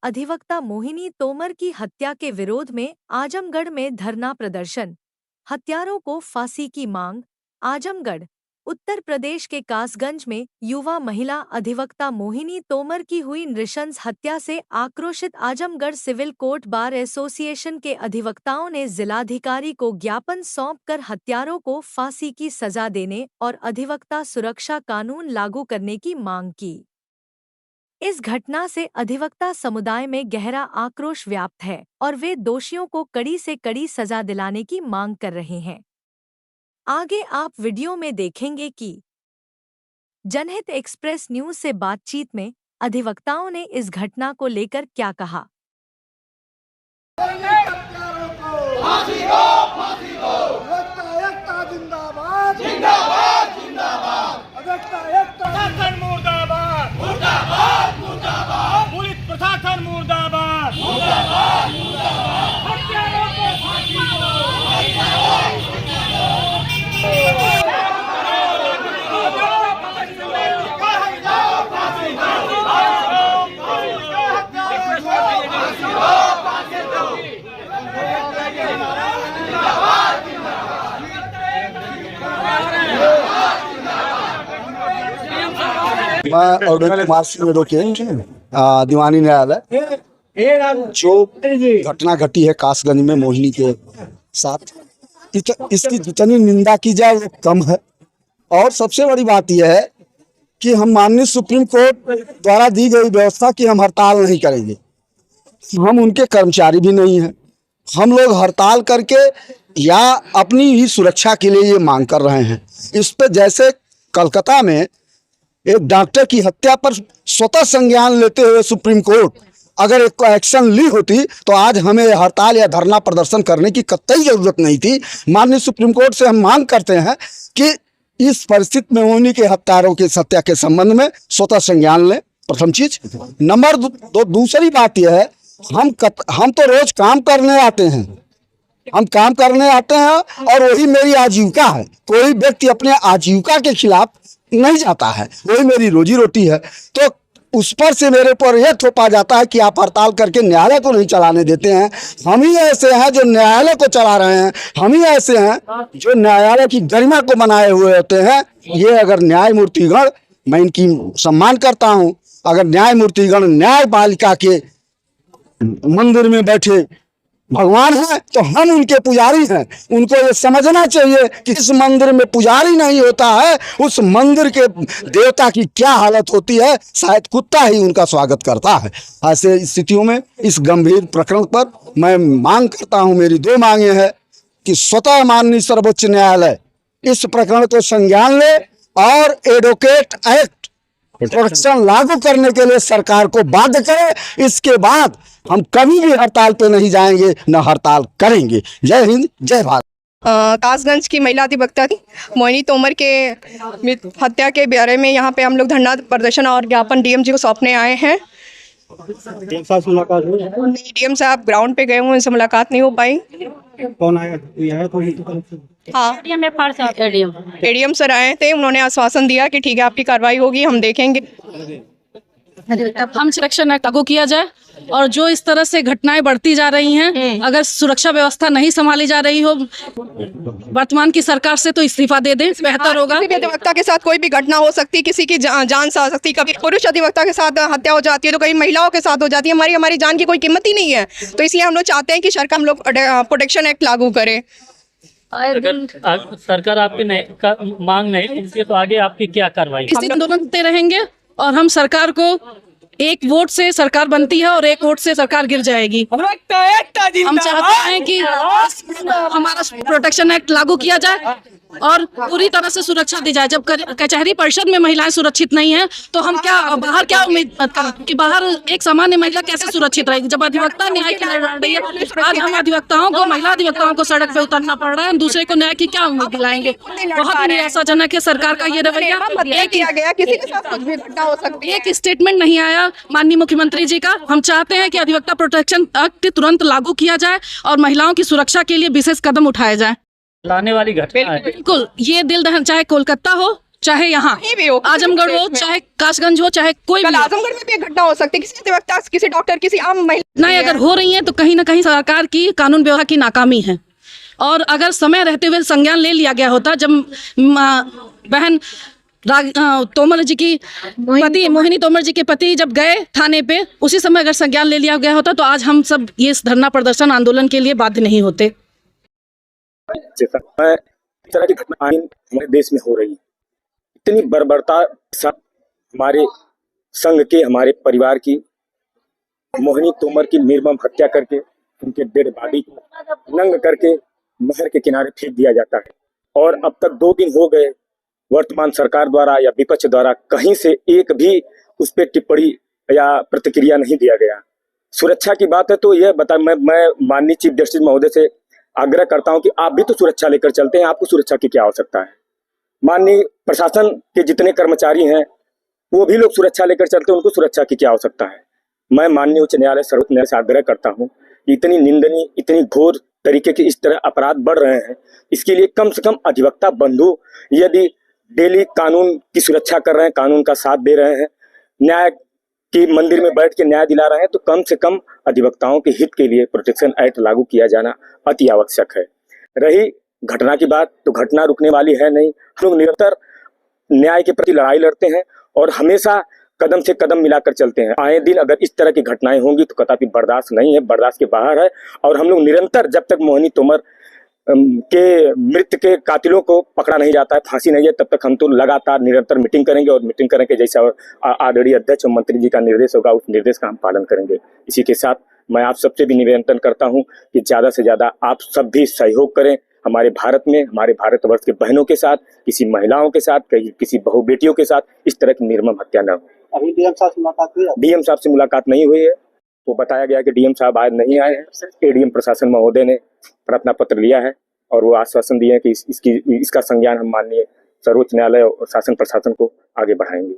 अधिवक्ता मोहिनी तोमर की हत्या के विरोध में आजमगढ़ में धरना प्रदर्शन। हत्यारों को फांसी की मांग। आजमगढ़, उत्तर प्रदेश के कासगंज में युवा महिला अधिवक्ता मोहिनी तोमर की हुई नृशंस हत्या से आक्रोशित Azamgarh civil court bar association के अधिवक्ताओं ने जिलाधिकारी को ज्ञापन सौंपकर हत्यारों को फांसी की सजा देने और अधिवक्ता सुरक्षा कानून लागू करने की मांग की। इस घटना से अधिवक्ता समुदाय में गहरा आक्रोश व्याप्त है और वे दोषियों को कड़ी से कड़ी सजा दिलाने की मांग कर रहे हैं। आगे आप वीडियो में देखेंगे कि जनहित एक्सप्रेस न्यूज से बातचीत में अधिवक्ताओं ने इस घटना को लेकर क्या कहा। मैं ऑर्डिनल कुमार सिंह एडवोकेट दीवानी न्यायालय। जो घटना घटी है कासगंज में मोहिनी के साथ, इसकी जितनी निंदा की जाए वो कम है। और सबसे बड़ी बात यह है कि हम माननीय सुप्रीम कोर्ट द्वारा दी गई व्यवस्था की हम हड़ताल नहीं करेंगे। हम उनके कर्मचारी भी नहीं हैं। हम लोग हड़ताल करके या अपनी ही सुरक्षा के लिए ये मांग कर रहे हैं। इस पे जैसे कलकत्ता में एक डॉक्टर की हत्या पर स्वतः संज्ञान लेते हुए सुप्रीम कोर्ट अगर एक एक्शन ली होती तो आज हमें हड़ताल या धरना प्रदर्शन करने की कतई जरूरत नहीं थी। माननीय सुप्रीम कोर्ट से हम मांग करते हैं कि इस परिस्थिति में होने के हत्यारों के हत्या के संबंध में स्वतः संज्ञान लें, प्रथम चीज। नंबर दूसरी बात यह है, हम तो रोज काम करने आते हैं, हम काम करने आते हैं और वही मेरी आजीविका है। कोई व्यक्ति अपने आजीविका के खिलाफ नहीं जाता है, वही मेरी रोजी रोटी है। तो उस पर से मेरे पर यह थोपा जाता है कि आप हड़ताल करके न्यायालय को नहीं चलाने देते हैं। हम ही ऐसे हैं जो न्यायालय को चला रहे हैं, हम ही ऐसे हैं जो न्यायालय की गरिमा को बनाए हुए होते हैं। ये अगर न्यायमूर्तिगण, मैं इनकी सम्मान करता हूँ, अगर न्यायमूर्तिगण न्यायपालिका के मंदिर में बैठे भगवान हैं तो हम उनके पुजारी हैं। उनको ये समझना चाहिए कि इस मंदिर में पुजारी नहीं होता है, उस मंदिर के देवता की क्या हालत होती है, शायद कुत्ता ही उनका स्वागत करता है। ऐसे स्थितियों में इस गंभीर प्रकरण पर मैं मांग करता हूं, मेरी दो मांगे हैं कि स्वतः माननीय सर्वोच्च न्यायालय इस प्रकरण को संज्ञान ले और एडवोकेट एक्ट प्रोटेक्शन लागू करने के लिए सरकार को बाध्य करे। इसके बाद हम कभी भी हड़ताल पे नहीं जाएंगे, न हड़ताल करेंगे। जय हिंद, जय भारत। कासगंज की महिला अधिवक्ता थी मोहिनी तोमर के हत्या के बारे में यहाँ पे हम लोग धरना प्रदर्शन और ज्ञापन डीएम जी को सौंपने आए हैं। डीएम साहब ग्राउंड पे गए हुए, उनसे मुलाकात नहीं हो पाई। कौन आया? हाँ, एडीएम सर आए थे, उन्होंने आश्वासन दिया कि ठीक है आपकी कार्रवाई होगी, हम देखेंगे। हम सुरक्षा एक्ट लागू किया जाए और जो इस तरह से घटनाएं बढ़ती जा रही हैं, अगर सुरक्षा व्यवस्था नहीं संभाली जा रही हो वर्तमान की सरकार से, तो इस्तीफा दे दें, बेहतर होगा। किसी भी अधिवक्ता के साथ कोई भी घटना हो सकती, किसी की जान से आ सकती। कभी पुरुष अधिवक्ता के साथ हत्या हो जाती है तो कई महिलाओं के साथ हो जाती है। हमारी जान की कोई कीमत ही नहीं है। तो इसलिए हम लोग चाहते हैं कि सरकार हम लोग प्रोटेक्शन एक्ट लागू करे। अगर सरकार आपकी मांग नहीं सुनती तो आगे आपकी क्या कार्रवाई? इसी आंदोलन करते रहेंगे और हम सरकार को, एक वोट से सरकार बनती है और एक वोट से सरकार गिर जाएगी। हम चाहते हैं कि हमारा प्रोटेक्शन एक्ट लागू किया जाए और पूरी तरह से सुरक्षा दी जाए। जब कचहरी परिषद में महिलाएं सुरक्षित नहीं हैं तो हम बाहर क्या उम्मीद करें कि बाहर एक सामान्य महिला कैसे सुरक्षित रहेगी? जब अधिवक्ता न्याय की लड़ रही है, आज हम अधिवक्ताओं को, महिला अधिवक्ताओं को सड़क पे उतरना पड़ रहा है, दूसरे को न्याय की क्या उम्मीद दिलाएंगे? बहुत निराशाजनक है सरकार का ये रवैया। एक स्टेटमेंट नहीं आया माननीय मुख्यमंत्री जी का। हम चाहते हैं कि अधिवक्ता प्रोटेक्शन एक्ट तुरंत लागू किया जाए और महिलाओं की सुरक्षा के लिए विशेष कदम उठाए जाए। लाने वाली घटना है। बिल्कुल, ये दिल दहन, चाहे कोलकाता हो चाहे यहाँ कहीं भी हो, किसी भी आजमगढ़ हो, place में। चाहे कासगंज हो, चाहे कोई कल भी हो। आजमगढ़ में भी एक घटना हो सकती है, किसी अधिवक्ता, किसी डॉक्टर, किसी आम महिला नहीं अगर हो रही है तो कहीं ना कहीं सरकार की कानून व्यवस्था की नाकामी है। और अगर समय रहते हुए संज्ञान ले लिया गया होता, जब बहन तोमर जी की पति मोहिनी तोमर जी के पति जब गए थाने पे, उसी समय अगर संज्ञान ले लिया गया होता तो आज हम सब ये इस धरना प्रदर्शन आंदोलन के लिए बाध्य नहीं होते। इस तरह की घटनाएं हमारे देश में हो रही है, इतनी बर्बरता साथ हमारे संघ के, हमारे परिवार की मोहिनी तोमर की निर्मम हत्या करके उनके डेड बॉडी को नंग करके नहर के किनारे फेंक दिया जाता है। और अब तक 2 दिन हो गए, वर्तमान सरकार द्वारा या विपक्ष द्वारा कहीं से एक भी उस पर टिप्पणी या प्रतिक्रिया नहीं दिया गया। सुरक्षा की बात है तो यह बता, मैं माननीय चीफ जस्टिस महोदय से आग्रह करता हूं कि आप भी तो सुरक्षा लेकर चलते हैं, आपको सुरक्षा की क्या आवश्यकता है। माननीय प्रशासन के जितने कर्मचारी हैं वो भी लोग सुरक्षा लेकर चलते हैं, उनको सुरक्षा की क्या आवश्यकता है। मैं माननीय उच्च न्यायालय, सर्वोच्च न्यायालय से आग्रह करता हूं कि इतनी निंदनीय, इतनी घोर तरीके के इस तरह अपराध बढ़ रहे हैं, इसके लिए कम से कम अधिवक्ता बंधु यदि डेली कानून की सुरक्षा कर रहे हैं, कानून का साथ दे रहे हैं, न्याय की मंदिर में बैठ के न्याय दिला रहे हैं, तो कम से कम अधिवक्ताओं के हित के लिए प्रोटेक्शन एक्ट लागू किया जाना अति आवश्यक है। रही घटना की बात, तो घटना रुकने वाली है नहीं। हम लोग निरंतर न्याय के प्रति लड़ाई लड़ते हैं और हमेशा कदम से कदम मिलाकर चलते हैं। आए दिन अगर इस तरह की घटनाएं होंगी तो कदापि बर्दाश्त नहीं है, बर्दाश्त के बाहर है। और हम लोग निरंतर, जब तक मोहिनी तोमर के मृत्यु के कातिलों को पकड़ा नहीं जाता है, फांसी नहीं है, तब तक हम तो लगातार निरंतर मीटिंग करेंगे और मीटिंग करेंगे जैसा आदरणीय अध्यक्ष और मंत्री जी का निर्देश होगा, उस निर्देश का हम पालन करेंगे। इसी के साथ मैं आप सबसे भी निवेदन करता हूं कि ज्यादा से ज्यादा आप सब भी सहयोग करें हमारे भारत में, हमारे भारतवर्ष के बहनों के साथ, किसी महिलाओं के साथ, किसी बहु बेटियों के साथ इस तरह की निर्मम हत्या न हो। अभी डीएम साहब से मुलाकात हुई है? डीएम साहब से मुलाकात नहीं हुई है। वो बताया गया कि डीएम साहब आज नहीं आए हैं। एडीएम प्रशासन महोदय ने प्रार्थना पत्र लिया है और वो आश्वासन दिए हैं कि इसका संज्ञान हम माननीय सर्वोच्च न्यायालय और शासन प्रशासन को आगे बढ़ाएंगे।